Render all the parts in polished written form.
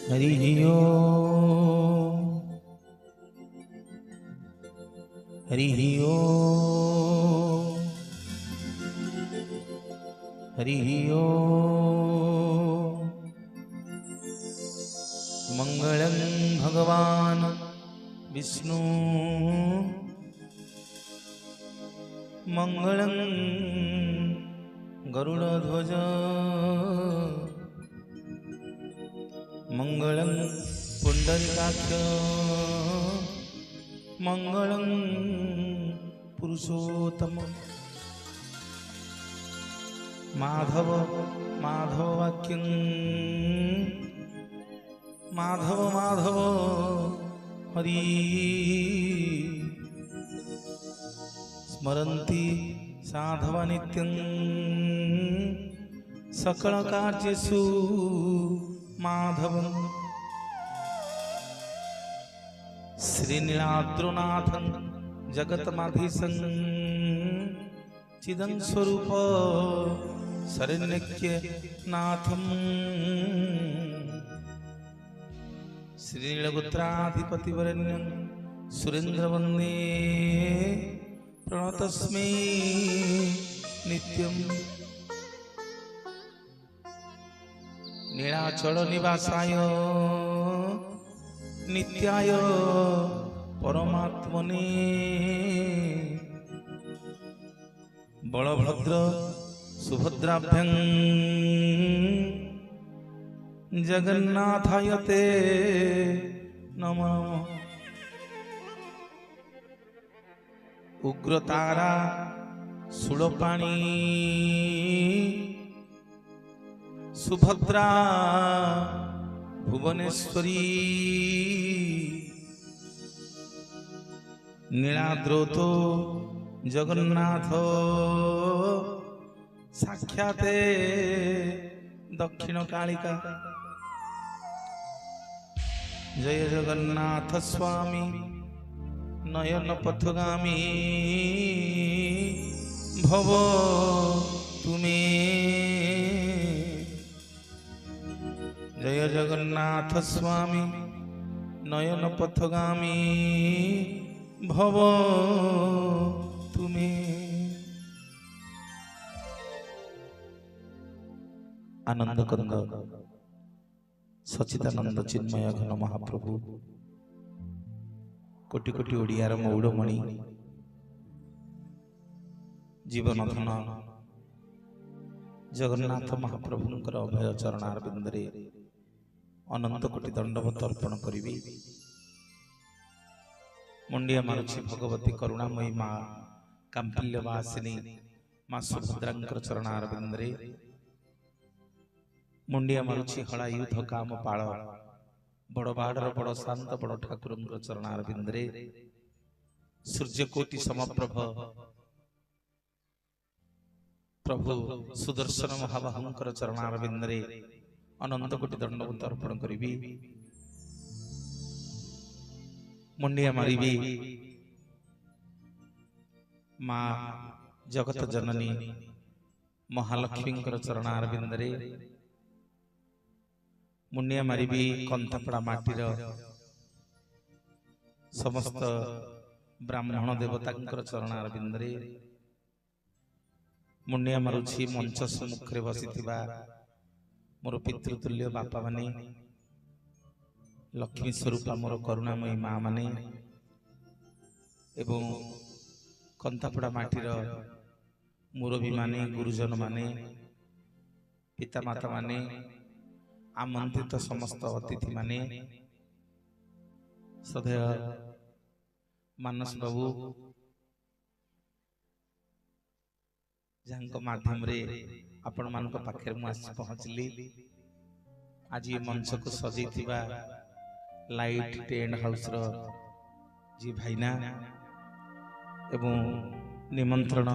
हरि ओम हरि ओम हरि ओम। मंगलं भगवान विष्णु मंगलं गरुड़ध्वज मंगलं पुंडरीकाक्ष मंगलं पुरुषोत्तम। माधव माधव वाक्यं माधव माधव हरि स्मरन्ति साधव नित्यं सकल कार्येषु माधवं। श्रीनीलाद्रुनाथं जगन्माधीशं चिदं स्वरूप शरण्यनाथं। श्रीनीलगोत्राधिपतिवरेण्यं सुरेन्द्रवन्दे प्रणतस्मै नित्यं। नीलाचल निवासाय नित्याय परमात्मने बलभद्र सुभद्राभ्यां जगन्नाथाय ते नमः। उग्रतारा शूलपाणी सुभद्रा भुवनेश्वरी नीलाद्रौत जगन्नाथ साक्षाते दक्षिण कालिका। जय जगन्नाथ स्वामी नयन पथगामी भव तुमे। जय जगन्नाथ स्वामी नयन पथगामी भव तुमे। आनंद कंद सच्चिदानंद चिन्मय घन महाप्रभु कोटि कोटि ओडियार मौड़मणि जीवन धन जगन्नाथ महाप्रभुंकर अभय चरणार बिंदरे अनंत कोटि दंडवत अर्पण करी मुंडिया मारुछि भगवती करुणामयी माँ कांपिल्यवासिनी माँ सुभद्रांकर चरणार बिंदरे मुंडिया मारुछि हला युद्ध काम पाल बड़ बाड़र बड़ शांत बड़ ठाकुर चरणार बिंदरे सूर्यकोटि समप्रभ प्रभु सुदर्शन महाबाहुंकर चरणार बिंदरे अनंत कोटि दंडवत अर्पण करी मुंडिया मारिबी माँ जगत जननी महालक्ष्मींकर चरणार बिंदरे मुंडिया मारिबी कंथापड़ा माटीर समस्त ब्राह्मण देवतांकर चरणार बिंदरे मुंडिया मारुछि मंच सम्मुखे बसिथिबा मोर पितृतुल्य बापा माने लक्ष्मी स्वरूपा मोर करुणामयी माँ माने एवं कंथापड़ा माटीर मुरबी माने गुरुजन माने पितामाता माने आमंत्रित समस्त अतिथि माने सदैव मानस बाबू जहाँ माध्यम रे आपण मान पाखे पहुँचली आज ये मंच को सजई लाइट टेंट हाउस रो जी भाईना एवं निमंत्रण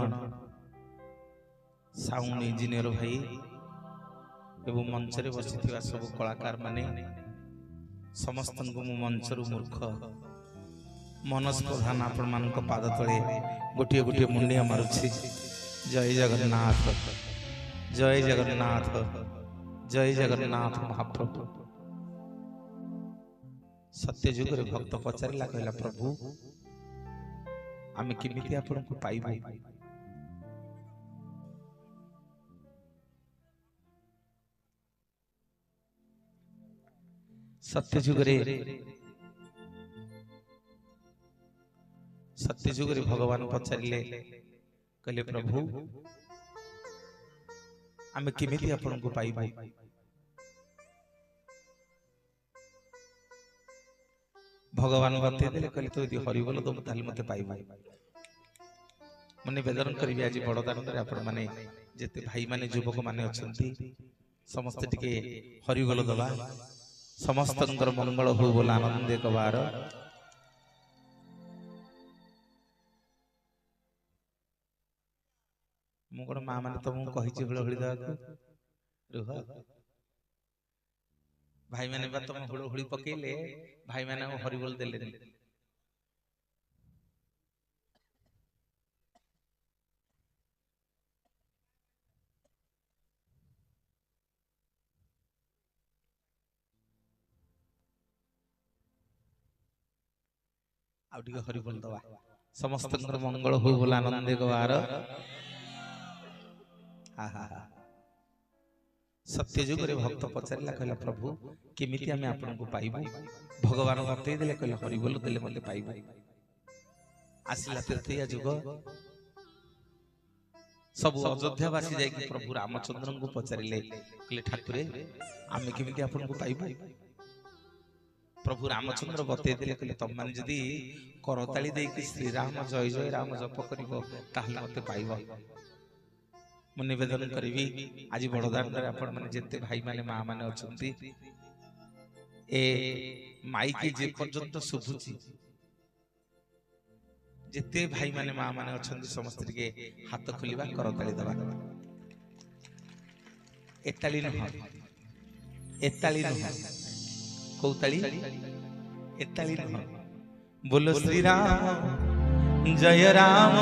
साउंड इंजीनियर भाई एवं मंच रे बसी सब कलाकार माने समस्त को मंच रु मूर्ख मनस प्रधान आपण मान पाद तले गोटे गोटे मुंडिया मारुछि। जय जगन्नाथ जय जगन्नाथ जय जगन्नाथ महाप्रभु। सत्य जुग रे भक्त पचारिला कहला प्रभु आमे केमिति आपनको पाइबो। सत्य जुग रे भगवान पचारिले कहले प्रभु आमे केमिति आपनको पाइबो। भगवान बते देले कहले तो यदि हरिबोल दो ताले मते पाइबो। मने निवेदन करिबि आज बड़दान रे आपण माने जेते भाई माने युवक माने अछंती समस्त टिके हरिबोल दबा समस्तंकर मंगल हो बोला आनंद एक बार। मु कोन मां माने तो मु कहि छि हुळहुळी दबाकू रुह भाई माने बा तुम हुळहुळी पकेले भाई माने हरिबोल देले नहीं। आउटिके हरिबोल दवा समस्तंकर मंगल हो बोला आनंद एक बार। आहा सत्य जुग रे भक्त पचारिला कहला प्रभु केमिति आमे आपनको पाइबो। भगवान बतै देले कहले हरिबोल देले मते पाइबो। आसिला तृतीय जुग सब अयोध्या वासी जाय कि प्रभु रामचंद्र को पचारिले कहले ठाकुरे आमे केमिति आपनको पाइबो। प्रभु रामचंद्र बतै देले कहले तम माने जदी करताली दे कि श्री राम जय जय राम जप करिवो ताहले मते पाइबो। मु निवेदन करिवि आज बड़दान रे आपण माने जेते भाई माने मां माने अछंती ए माई के जे पर्यंत सुभुची जेते भाई माने मां माने अछंती समस्त के हाथ खोलिबा करताली दबा। एताली न कौताली एताली न बोलो श्री राम जय राम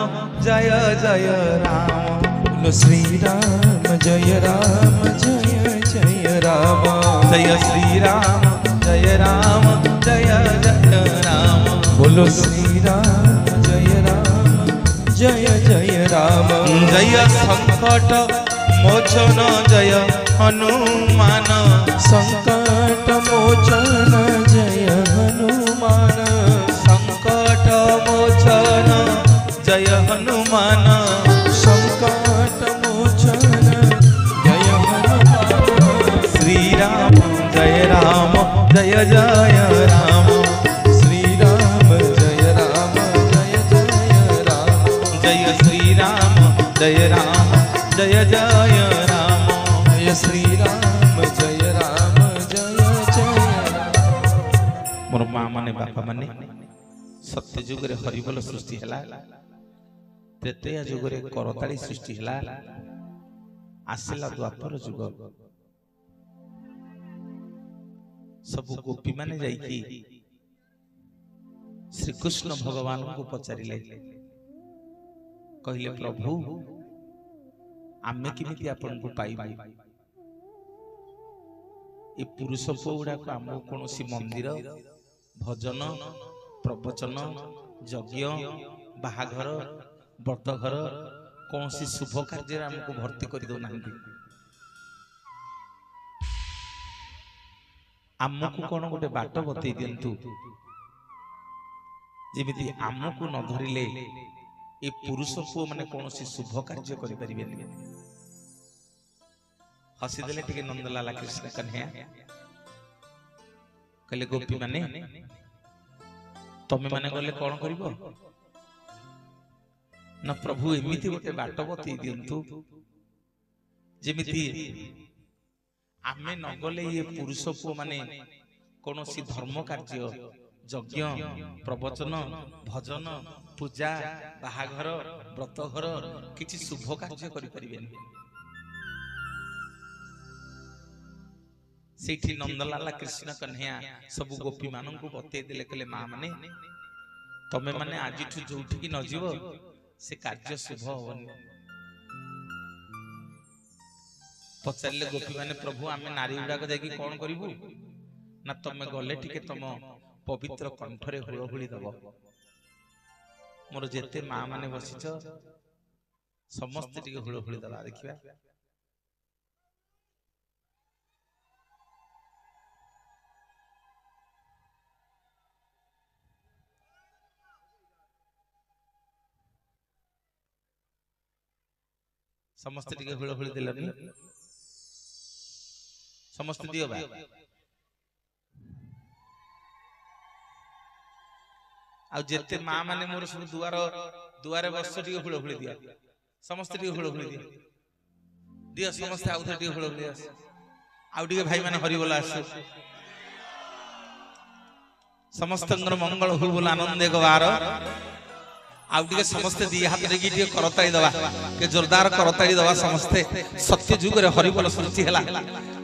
जय जय राम। बोलो श्री राम जय राम जय जय राम। जय श्री राम जय राम जय जय राम। बोलो श्री राम जय राम जय जय राम। जय संकट मोचन जय हनुमान। संकट मोचन जय हनुमान। संकट मोचन जय हनुमान। संकट मोचन जय हनुमान। श्री राम जय राम जय जय राम। श्री राम जय राम जय जय राम। जय श्री राम जय राम जय जय राम। जय श्री राम जय राम जय जय राम। मोर मां माने बापा माने सत्य जुग रे हरिबोल सृष्टि हला। त्रेतया जुग रे करताली सृष्टि हला। आसिला द्वापर जुग सब गोपी माने जाई कि श्री कृष्ण भगवान को पचारिले कहले प्रभु आमे केमिति आपनको पाइबो। ए पुरुष पौड़ा को आम कोनोसी मंदिर भजन प्रवचन यज्ञ बाहाघर व्रतघर कौन सी शुभ कार्य हमको भर्ती कर दो नांदी। आमको कौन गोटे बाट बतई दिंतु जेमिति आमको न धरिले ए पुरुष पु माने कौन सी शुभ कार्य करि परिबेनी। हसी देले टिके नंदलाला कृष्ण कन्हैया कहले गोपी माने तमे माने गले कौन करिवो ना प्रभु एमिति गोटे बाट बतई दिंतु जेमिति आमे न गले ये पुरुष पु माने कौन सी धर्म कार्य यज्ञ प्रवचन भजन पूजा बाहाघर व्रतघर किछि शुभ कार्य करि परिबेनी। सेठी नंदलाला कृष्ण कन्हैया सब गोपी मानन को बतई देले कहले मां माने तमे माने आजिठु जोठी की न जीव से कार्य शुभ होवनी। पचारे गोपी माने प्रभु आमे नारी गुड़ाक जाकि कौन करिबु ना तमे गले टिके तम पवित्र कंठरे हुलहुली दब मोर जेते माँ माने बसिच समस्ते टिके हुलहुली दबा देखिबा समस्ते टिके हुलहुली देलनी समस्ते दियो बा आ जेते माँ माने मोर सब दुआरे बस टिके हुलहुली दिया समस्ते टिके हुलहुली दियो समस्ते आउ टिके हुलहुली आस आउ टिके भाई माने हरि बोला आस समस्त मंगल हो बोला आनंद एक बार आउ टिके समस्ते दी हाथ रे टिके करताई दवा के जोरदार करताई दवा समस्ते सत्य जुग रे हरि बोल सृष्टि हला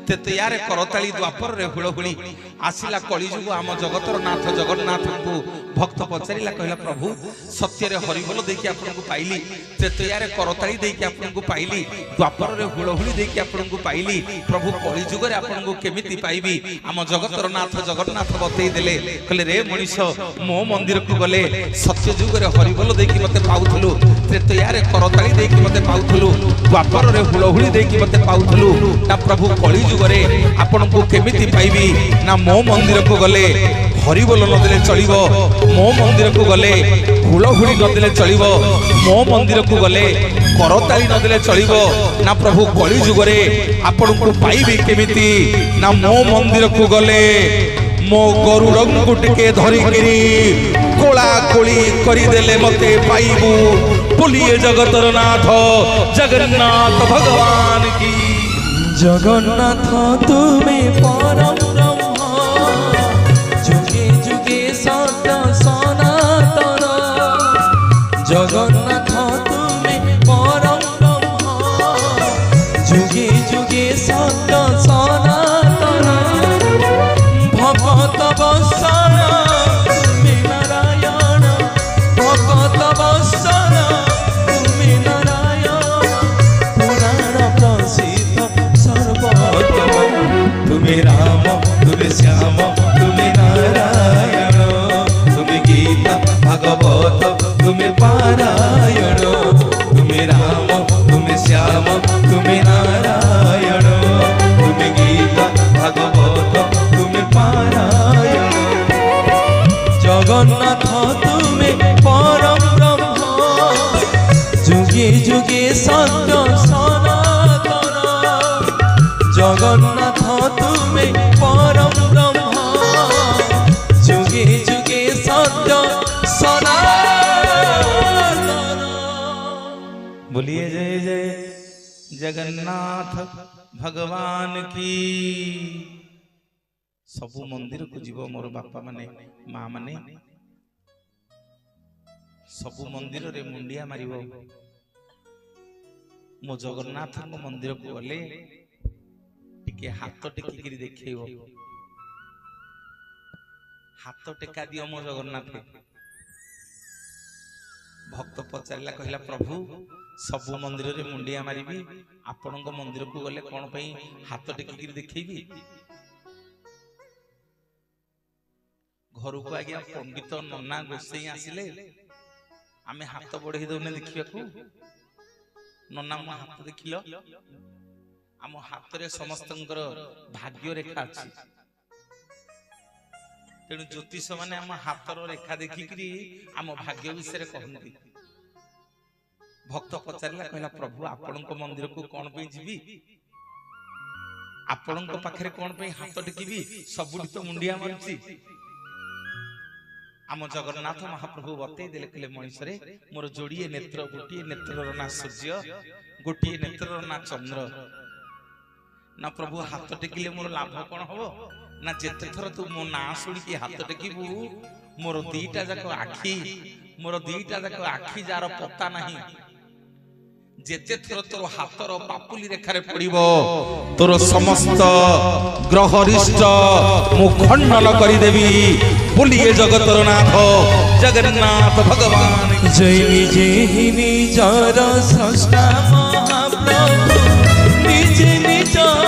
तेतयारे करताली द्वापर रे हुलहुली आसिला कली जुग आम जगतर नाथ जगन्नाथ को भक्त पचारिला कहला प्रभु सत्य रे हरि बोल देखि आपन को पाइली तेतयारे करताली देखि आपन को पाइली द्वापर रे हुलहुली देखि आपन को पाइली प्रभु कली जुग रे आपन को केमिति पाइबी आम जगतर नाथ जगन्नाथ बतई देले कहले रे मनीष मो मंदिर को गले सत्य जुग रे हरि बोल देखि मते पाउथलु तेतयारे करताली देखि मते पाउथलु द्वापर रे हुलहुली देखि मते पाउथलु ना प्रभु कली जुगरे आपन को केमिति पाइबी ना मो मंदिर को गले हरि बोल न देले चलिबो मो मंदिर को गले हुलहुली न देले चलिबो मो मंदिर को गले करताली न देले चलिबो ना प्रभु कली जुगरे आपन को पाइबी केमिति ना मो मंदिर को गले मो गरुड़ टिके धरिकिरी कोला कोली करी देले मते पाइबू बोलिए जगतर नाथ जगन्नाथ भगवान की जगन्नाथ तुम्हें परम ब्रह्म जुगे जुगे सत्य सनातन जगन्नाथ तुम्हें परम ब्रह्म जुगे जुगे सत्य सनातन भगत वत्सल तुम्हें नारायण भगत वत्सल तुम्हें नारायण पुराण प्रसिद्ध तुम्हें राम तुम्हें श्याम तुम्हें नारायण तुम्हें गीता भागवत तुम्हें पारायण तुम्हें राम तुम्हें श्याम तुम्हें नारायण तुम्हें गीता भागवत तुम्हें पारायण जगन्नाथ तुम्हें परम ब्रह्म जुगे जुगे सत्य सनातन जगन्नाथ तुम्हें परम ब्रह्म जुगे जुगे सत्य सनातन बोलिए जय जय जगन्नाथ भगवान की सबु मंदिर को जीव मोर बापा माने माँ माने सबु मंदिर रे मुंडिया मारिबो मो जगन्नाथ मंदिर को गले टिके हाथ टेकिकी देखो हाथ टेका दियो मो जगन्नाथ भक्त पचारिला कहला प्रभु सबु मंदिर रे मुंडिया मारिबी आपन मंदिर को गले कौन पई हाथ टेकिकी देखैबी घर को आज्ञा पंडित नन्ना गोसाई आसिले आमे हाथ बढ़े दौने देखा नन्ना मो हाथ देखिल आम हाथ रे समस्त भाग्य रेखा अच्छी तेणु ज्योतिष माने आम हाथर रेखा देखिकी आम भाग्य विषय कहती भक्त पचारिला कहला प्रभु आपण मंदिर को कौन पे जीवी आपण पाखे कौन पे हाथ टेकिबी सबुठी तो मुंडिया मारुची आम जगन्नाथ महाप्रभु बतई देले कहले मनीषरे मोर जोड़िए नेत्र गोटे नेत्रर ना सूर्य गोटे नेत्रर ना चंद्र ना प्रभु हाथ टेकिले मोर लाभ कौन हम ना जेते थर तू मो ना शुणी हाथ टेकिबू मोर दीटा जाक आखि जार पता नहीं जेते थर तोर हाथर पापुली रेखारे पड़िबो तोर समस्त ग्रहरिष्ट मु खंडन करि देबी बोलिए जगतर नाथ जगन्नाथ भगवान जय विजय निजर स्रष्टा महाप्रभु निज निजर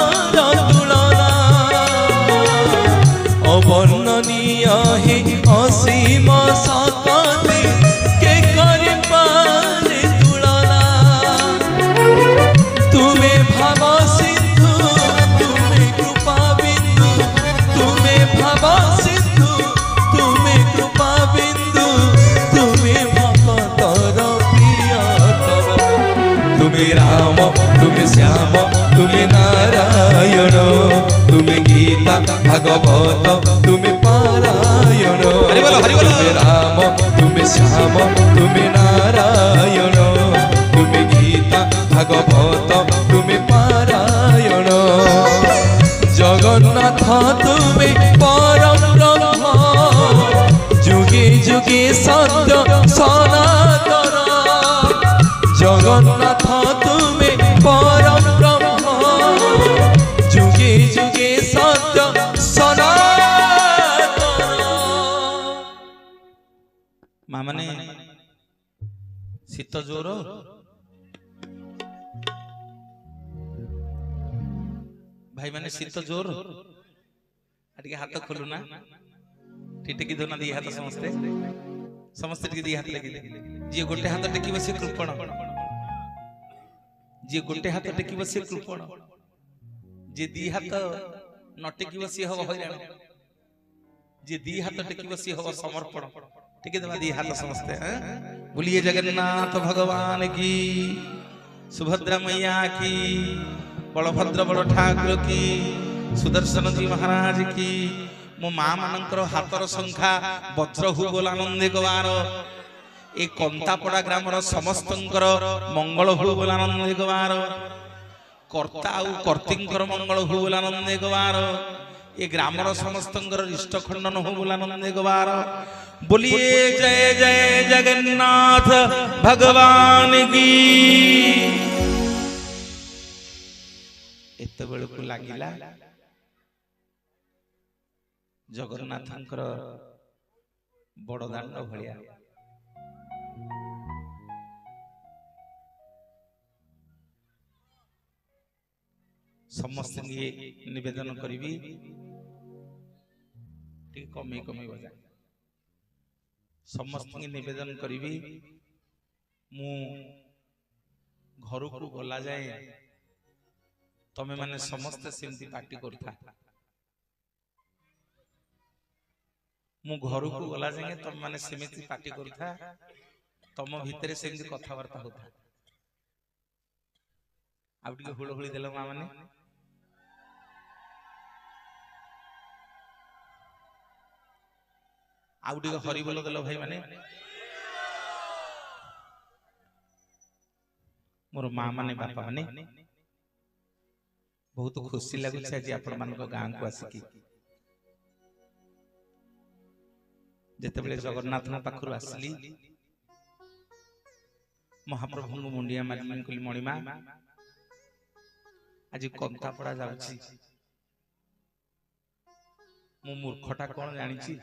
तुलना अवर्णनीय हे তুমি নারায়ণ, তুমি গীতা ভাগবত, তুমি পারায়ণ। হরি বল, হরি বল। তুমি রাম, তুমি শ্যাম, তুমি নারায়ণ, তুমি গীতা ভাগবত, তুমি পারায়ণ। জগন্নাথ তুমি পরম ব্রহ্ম, যুগে যুগে সত্য সনাতন। জগন্নাথ তুমি পরম ব্রহ্ম, যুগে যুগে সত্য সনাতন। মা মানে শীত জোর, ভাই মানে শীত জোর। ଟିକେ ହାତ ଖୋଲୁ ନା, ଟିକେ ଟେକି ଦଉନା ଦି ହାତ ସମସ୍ତେ, ସମସ୍ତେ ଟିକେ ଦି ହାତ ଟେକିଲେ। ଯିଏ ଗୋଟେ ହାତ ଟେକିବ ସେ କୃପଣ, ଯିଏ ଗୋଟେ ହାତ ଟେକିବ ସେ କୃପଣ, ଯିଏ ଦି ହାତ ନ ଟେକିବ ସିଏ ହବ ହଇରାଣ, ଯିଏ ଦି ହାତ ଟେକିବ ସିଏ ହବ ସମର୍ପଣ। ଟିକେ ଦେବା ଦି ହାତ ସମସ୍ତେ। बोलिए जगन्नाथ भगवान की, सुभद्रा मैया की, बलभद्र बड़ ठाकुर की, सुदर्शन जी महाराज की। मो माँ मानकर हाथर संख्या वज्र हु बोल आनंदे गवार। ए कंतापड़ा ग्रामर समस्तंकर मंगल हु बोल आनंदे गवार। कर्ता आउ कर्तिंकर मंगल हु बोल आनंदे गवार। ए ग्रामर समस्तंकर इष्ट खंडन हु बोल आनंदे गवार। बोलिए जय जय जगन्नाथ भगवान की। एत बेलू लगिला जगन्नाथंकर बड़दाण्ड भलिया। समस्त निवेदन करी कमे कमे बजा, समस्त निवेदन करी मु घर को गला जाए तमे माने समस्त सेमती पार्टी करता। मु घर को गला जाए तमे माने सेमती पार्टी करता, तम भितर सेमती कथबार्ता होता। आउ टिके हुलहुली देलो मा माने आउ टिके हरि बोल देलो भाई माने। मोर माँ माने बापा माने बहुत खुशी लगुच आज आपण मान गाँ को आसिकी। जेतेबेले जगन्नाथ पाखरु आसली महाप्रभु मुंडिया मारिली कहली मणिमा आज कंतापड़ा जाउची, मु मूर्खटा कोन जानिची,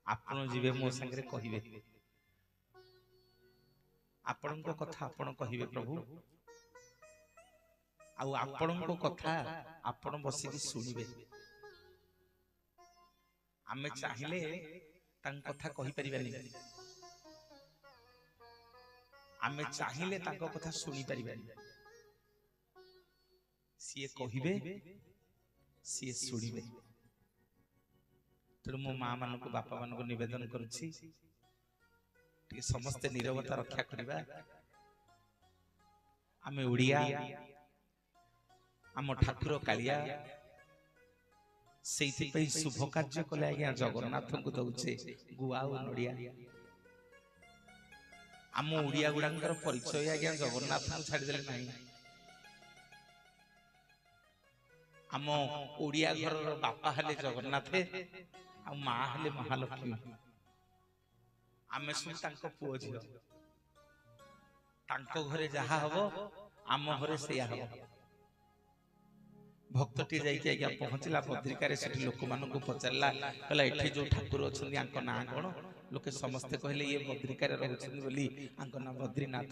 आपण जीवे मो संगे कहिबे, आपणको कथा आपण कहिबे प्रभु, आउ आपणको कथा आपण बसिकी सुनिबे। आमे चाहिले तांक कथा कहि परिबानी, आमे चाहिले तांक कथा सुनि परिबानी। सीए कहिबे सीए सुनिबे। तेणु मो माँ मान को बापा मान को निवेदन करुछि समस्ते नीरवता रक्षा करिबा। आमे उड़िया, आम ठाकुर कालिया सेइथि पई शुभ कार्य कले आज्ञा जगन्नाथ को दउछे गुआ और नडिया। आम उड़िया गुडांकर परिचय आज्ञा जगन्नाथ को छाड़ी देले नाही। आम ओडिया घर बापा हेले जगन्नाथ आ माँ हेले महालक्ष्मी। आमे सब तांको पुओ झियो, तांको घरे जहा हबो आम घरे सेया हबो। भक्तटी जाइके आज्ञा पहुंचला बद्रिकारे, सेठी लोक मानकु पचारला कहला एठी जो ठाकुर अछन्ती आंको ना कोन? लोके समस्ते कहले ये बद्रिकारे रहउछन्ती बोली आंको ना बद्रीनाथ।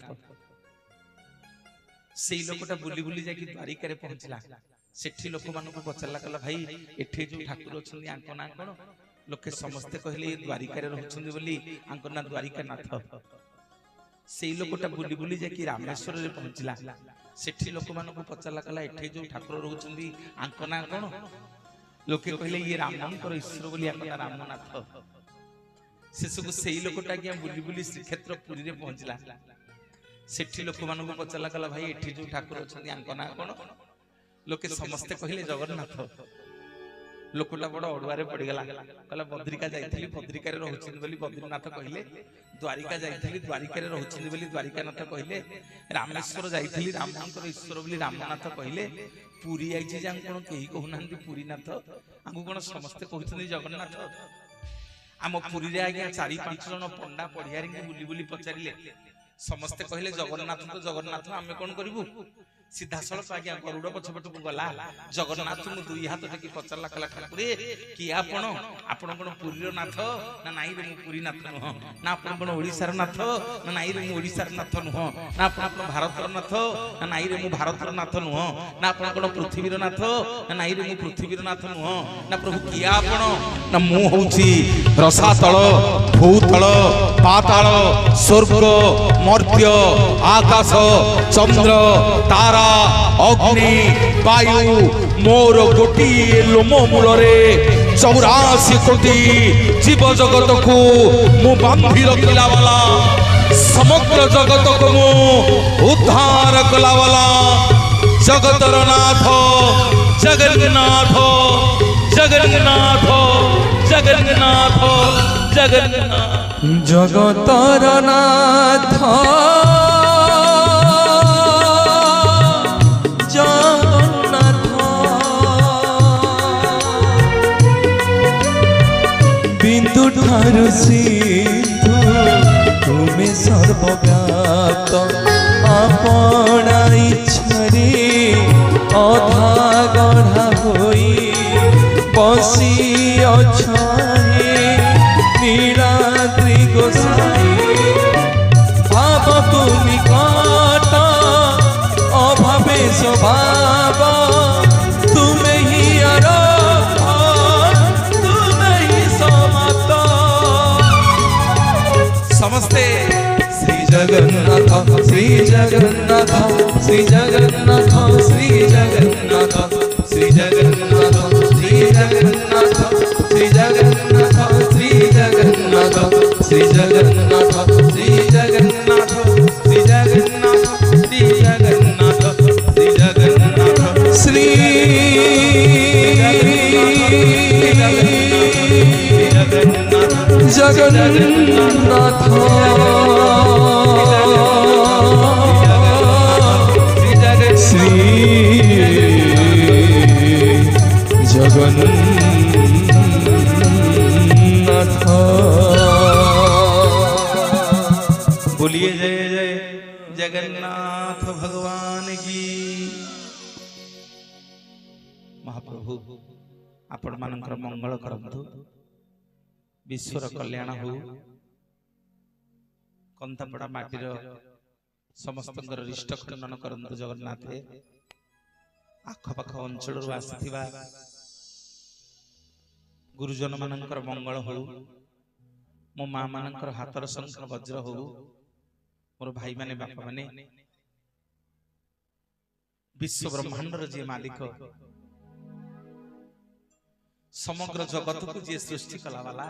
सेई लोकटा बुली बुली जाके द्वारिकारे पहुंचला, सेठी लोक मानकु पचारला कहला भाई एठी जो ठाकुर अछन्ती आंको ना कोन? लोके समस्ते कहले ये द्वारिकारे रहउछन्ती बोली आंको ना द्वारिकानाथ। सेई लोकटा बुली बुली जाके रामेश्वर रे पहुंचला, सेठी लोक मानकु पचारला कहला एठी जो ठाकुर रहउछन्ती आंको ना कोन? लोके कहले ये रामनकर ईश्वर बोली आंको ना रामनाथ। शेषकु सेई लोकटा क्या बुली बुली श्रीक्षेत्र पुरी रे पहुंचला, सेठी लोक मान पचारा कला भाई एठी जो ठाकुर अच्छा आंक ना कौन लोके समस्ते कहले जगन्नाथ लोकटा बड़ अड़ुआरे पड़गला कहला बद्रिका जाइली बद्रिका रोचे बोली बद्रीनाथ कहले द्वारिका जाइली द्वारिका रोचे बोली द्वारिकानाथ कहले रामेश्वर जाइली रामकर ईश्वर बोली रामनाथ कहले पुरी आई कौन कहीं कहूना पुरीनाथ आमको कौन समस्ते कहते जगन्नाथ आम पुरी आज्ञा 4-5 जन पंडा पढ़िया बुली बुली पचारे समस्ते कहले जगन्नाथ तो जगन्नाथ आम कौन करूँ सीधा सड़क आज्ञा गरुड़ पछपट को गला जगन्नाथ मु दुई हाथ टेकी पचारा कला ठाकुर किए आपण कौन पुरीर नाथ ना नाई रे मु पुरी नाथ नुह ना आप कौन ओडिशार नाथ ना नाई रे मु ओडिशार नाथ नुह ना आप भारतर नाथ ना नाई रे मु भारतर नाथ नुह ना आप कौन पृथ्वीर नाथ ना नाई रे मु पृथ्वीर नाथ नुह ना प्रभु किए आपण ना मु होउची रसातल भूतल पाताल स्वर्ग मर्त्य आकाश चंद्र तारा अग्नि वायु मोर गोटी लोम मूल 84 कोटी जीव जगत को मु बांधी रखला वाला समग्र जगत को मु उद्धार कला वाला जगतर नाथ जगन्नाथ जगन्नाथ जगन्नाथ जगन्नाथ जगतर नाथ ठारु सिंधु तुम्हें सर्वव्याप्त अपना इच्छारे अधा गढ़ा होई बसी अछे नीलाद्रि गोसाई भाव तुम कट अभावे स्वभाव तुम्हें ही समस्ते श्री जगन्नाथ श्री जगन्नाथ श्री जगन्नाथ श्री जगन्नाथ श्री जगन्नाथ श्री जगन्नाथ श्री जगन्नाथ श्री जगन्नाथ श्री जगन्नाथ श्री जगन्नाथ श्री जगन्नाथ श्री जगन्नाथ श्री जगन्नाथ श्री जगन्नाथ श्री जगन्नाथ बोलिए जय जय जगन्नाथ भगवान की। महाप्रभु आपण मानकर मंगल करंतु विश्वर कल्याण हो कंथापड़ा माटीर समस्त रिष्ट खंडन करंतु जगन्नाथ आखपाख अंचल आसथिबा गुरुजन मानकर मंगल हो मो माँ मानकर हाथर शंख वज्र हो मोर भाई माने बापा माने विश्व ब्रह्मांडर जे मालिक समग्र जगत को जी सृष्टि कला वाला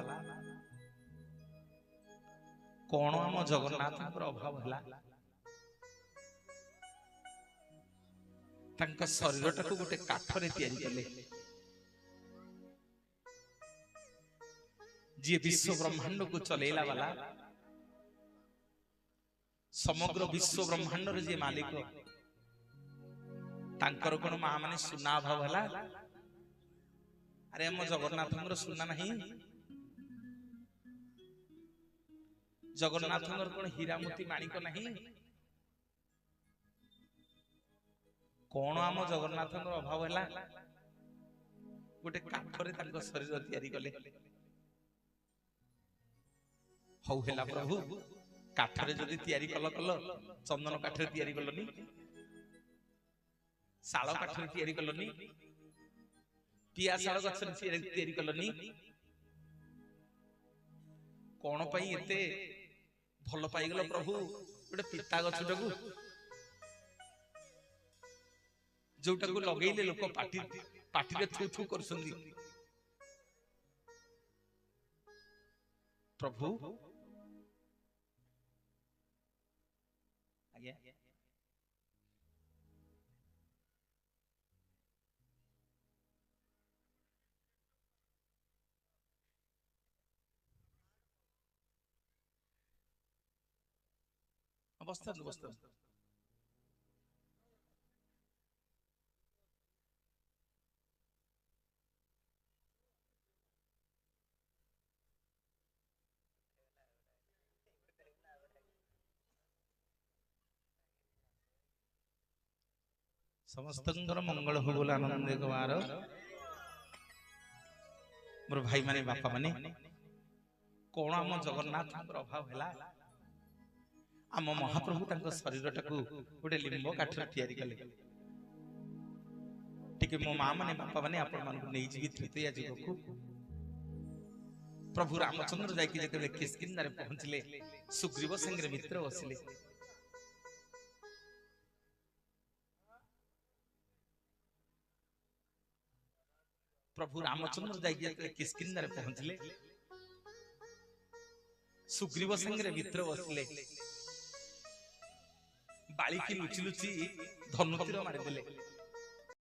कौन आम जगन्नाथ अभाव है शरीर टाक गोटे काठरे तैयारी कले जी विश्व ब्रह्मांड को चलेला वाला समग्र विश्व ब्रह्मांड जे मालिक तांकर कोन मां माने सुना अभाव है। अरे आम जगन्नाथ सुना नहीं जगन्नाथ कौन हीरामती माणिक नहीं कौन आम जगन्नाथ अभाव है गोटे काठरे शरीर तैयारी कले हौ है प्रभु काठरे जदि तैयारी कल कल चंदन काठरे तैयारी कलनी शाल काठरे तैयारी कलनी पिया शाल गछ तैयारी कलनी कौन पाई एते भल पाईगल प्रभु गोटे पिता गछटाकू जोटाकू लगेले लोक पाटी पाटी थू थू करछंदी प्रभु ଅବସ୍ଥା ସମସ୍ତଙ୍କର ମଙ୍ଗଳ ହଉ ବୋଲି ଆନନ୍ଦ କୁମାର ମୋର ଭାଇ ମାନେ ବାପା ମାନେ କଣ ଆମ ଜଗନ୍ନାଥଙ୍କର ଅଭାବ ହେଲା ଆମ ମହାପ୍ରଭୁ ତାଙ୍କ ଶରୀରଟାକୁ ଗୋଟେ ଲିମ୍ବ କାଠରେ ତିଆରି କଲେ ଟିକେ ମୋ ମା ମାନେ ବାପା ମାନେ ଆପଣ ମାନଙ୍କୁ ନେଇଯିବି ତୃତୀୟା ଯୁଗକୁ ପ୍ରଭୁ ରାମଚନ୍ଦ୍ର ଯାଇକି ଯେତେବେଳେ କିସ୍କିନ୍ଧାରେ ପହଞ୍ଚିଲେ ସୁଗ୍ରୀବ ସାଙ୍ଗରେ ମିତ୍ର ବସିଲେ प्रभु रामचंद्र जाइए किष्किंधा पहुंचले सुग्रीव संगे मित्र बसले बाली की लुचि लुचि धनुतीर मारिदेले